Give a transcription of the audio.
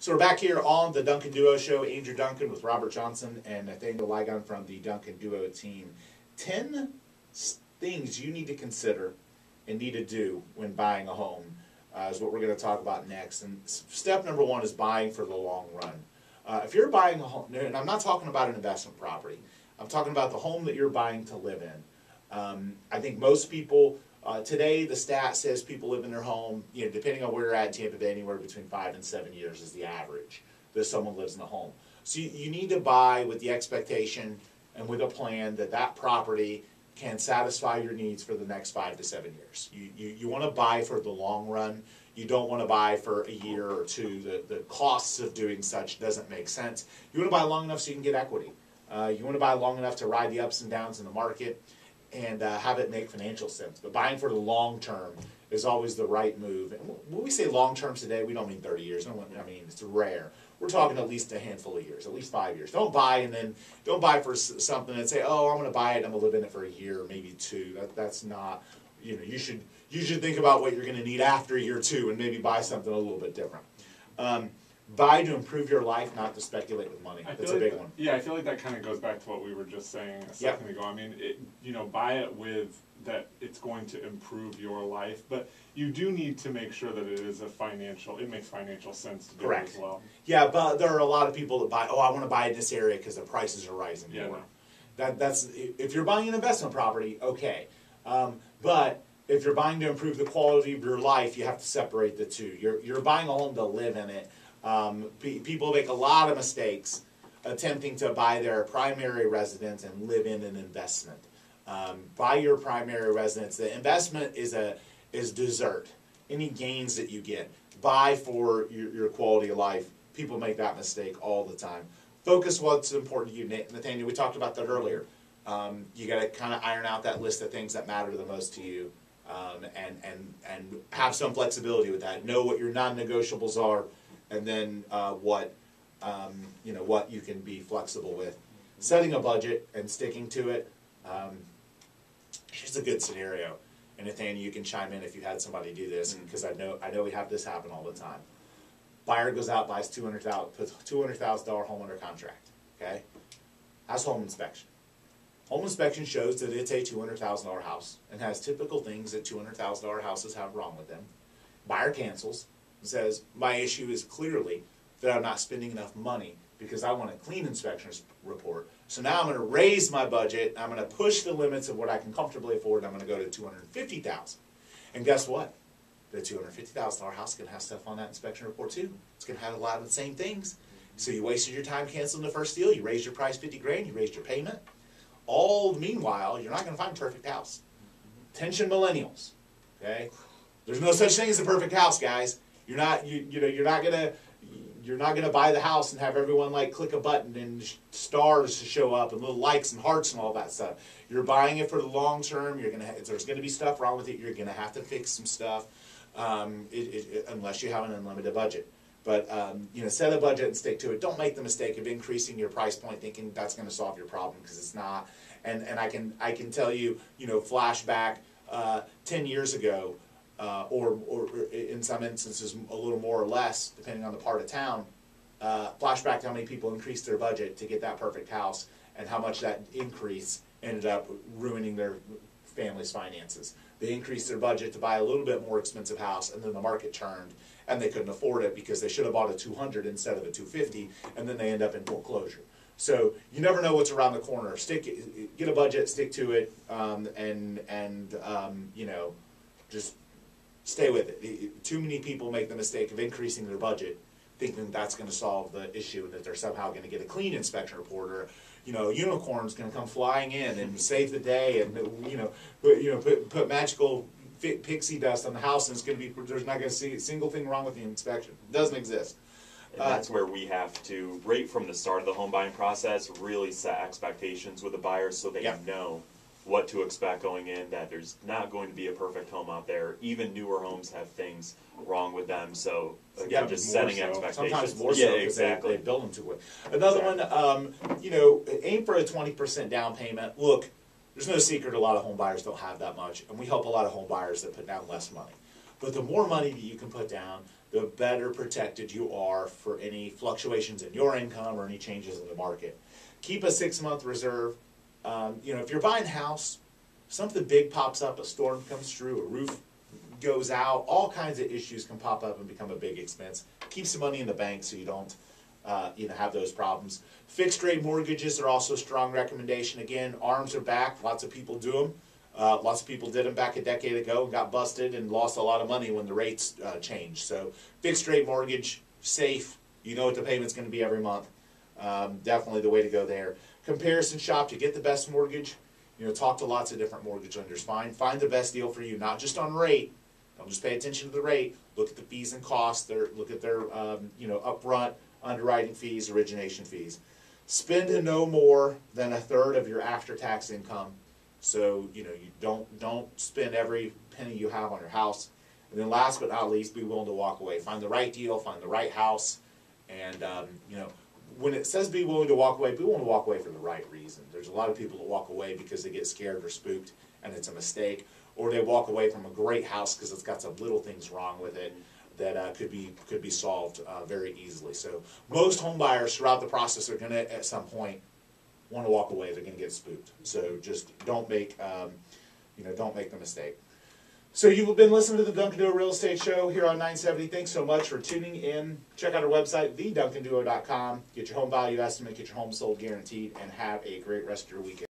So we're back here on the Duncan Duo Show. Andrew Duncan with Robert Johnson and Nathaniel Ligon from the Duncan Duo team. 10 things you need to consider and need to do when buying a home is what we're going to talk about next. And step number one is buying for the long run. If you're buying a home, and I'm not talking about an investment property, I'm talking about the home that you're buying to live in. I think most people, today the stat says people live in their home, depending on where you're at in Tampa Bay, anywhere between 5 and 7 years is the average that someone lives in a home. So you need to buy with the expectation and with a plan that that property can satisfy your needs for the next 5 to 7 years. You want to buy for the long run. You don't want to buy for a year or two. The costs of doing such doesn't make sense. You want to buy long enough so you can get equity. You want to buy long enough to ride the ups and downs in the market and have it make financial sense. But buying for the long term is always the right move. And when we say long term today, we don't mean 30 years. I mean, it's rare. We're talking at least a handful of years, at least 5 years. Don't buy for something and say, oh, I'm going to buy it, I'm going to live in it for a year, maybe two. That's not, you should think about what you're going to need after year two and maybe buy something a little bit different. Buy to improve your life, not to speculate with money. That's a big one. Yeah, I feel like that kind of goes back to what we were just saying a second ago. I mean, buy it with that it's going to improve your life, but you do need to make sure that it makes financial sense to do it as well. Yeah, but there are a lot of people that buy, I want to buy in this area because the prices are rising more. No. That's if you're buying an investment property, okay. But if you're buying to improve the quality of your life, you have to separate the two. You're buying a home to live in it. People make a lot of mistakes attempting to buy their primary residence and live in an investment. Buy your primary residence. The investment is dessert. Any gains that you get, buy for your quality of life. People make that mistake all the time. Focus what's important to you, Nathaniel. We talked about that earlier. You got to kind of iron out that list of things that matter the most to you, and have some flexibility with that. Know what your non-negotiables are, and then what you can be flexible with. Setting a budget and sticking to it. Here's a good scenario, and Nathaniel, you can chime in if you had somebody do this, because I know we have this happen all the time. Buyer goes out, buys puts $200,000 home under contract. Okay, has home inspection. Home inspection shows that it's a $200,000 house and has typical things that $200,000 houses have wrong with them. Buyer cancels and says, my issue is clearly that I'm not spending enough money because I want a clean inspection report. So now I'm going to raise my budget. I'm going to push the limits of what I can comfortably afford. And I'm going to go to $250,000. And guess what? The $250,000 house is going to have stuff on that inspection report too. It's going to have a lot of the same things. So you wasted your time canceling the first deal. You raised your price $50,000. You raised your payment. All the meanwhile, you're not going to find a perfect house. Attention millennials. Okay? There's no such thing as a perfect house, guys. You're not gonna buy the house and have everyone click a button and stars to show up and little likes and hearts and all that stuff. You're buying it for the long term. There's gonna be stuff wrong with it. You're gonna have to fix some stuff, unless you have an unlimited budget. But set a budget and stick to it. Don't make the mistake of increasing your price point thinking that's going to solve your problem, because it's not. And I can tell you, flashback 10 years ago. Or in some instances a little more or less, depending on the part of town, flashback to how many people increased their budget to get that perfect house and how much that increase ended up ruining their family's finances. They increased their budget to buy a little bit more expensive house, and then the market turned and they couldn't afford it because they should have bought a $200 instead of a $250, and then they end up in foreclosure. So you never know what's around the corner. Get a budget, stick to it, just stay with it. Too many people make the mistake of increasing their budget, thinking that's going to solve the issue and that they're somehow going to get a clean inspection report, or a unicorn's going to come flying in and save the day, and put magical pixie dust on the house, and it's going to be, there's not going to see a single thing wrong with the inspection. It doesn't exist. And that's where we have to, right from the start of the home buying process, really set expectations with the buyers so they know what to expect going in, that there's not going to be a perfect home out there. Even newer homes have things wrong with them, so again, just setting expectations. Sometimes more so, because they build them too quick. Another one, aim for a 20% down payment. Look, there's no secret a lot of home buyers don't have that much, and we help a lot of home buyers that put down less money. But the more money that you can put down, the better protected you are for any fluctuations in your income or any changes in the market. Keep a 6-month reserve. If you're buying a house, something big pops up, a storm comes through, a roof goes out, all kinds of issues can pop up and become a big expense. Keep some money in the bank so you don't have those problems. Fixed rate mortgages are also a strong recommendation. Again, ARMs are back. Lots of people do them. Lots of people did them back a decade ago and got busted and lost a lot of money when the rates changed. So fixed rate mortgage, safe. You know what the payment's going to be every month. Definitely the way to go there. Comparison shop to get the best mortgage. Talk to lots of different mortgage lenders. Find the best deal for you, not just on rate. Don't just pay attention to the rate. Look at the fees and costs. Look at their upfront underwriting fees, origination fees. Spend no more than 1/3 of your after-tax income. So you don't spend every penny you have on your house. And then last but not least, be willing to walk away. Find the right deal. Find the right house. And when it says be willing to walk away for the right reason. There's a lot of people that walk away because they get scared or spooked and it's a mistake, or they walk away from a great house because it's got some little things wrong with it that could be solved very easily. So most home buyers throughout the process are going to at some point want to walk away. They're going to get spooked. So just don't make the mistake. So you've been listening to the Duncan Duo Real Estate Show here on 970. Thanks so much for tuning in. Check out our website, theduncanduo.com. Get your home value estimate, get your home sold guaranteed, and have a great rest of your weekend.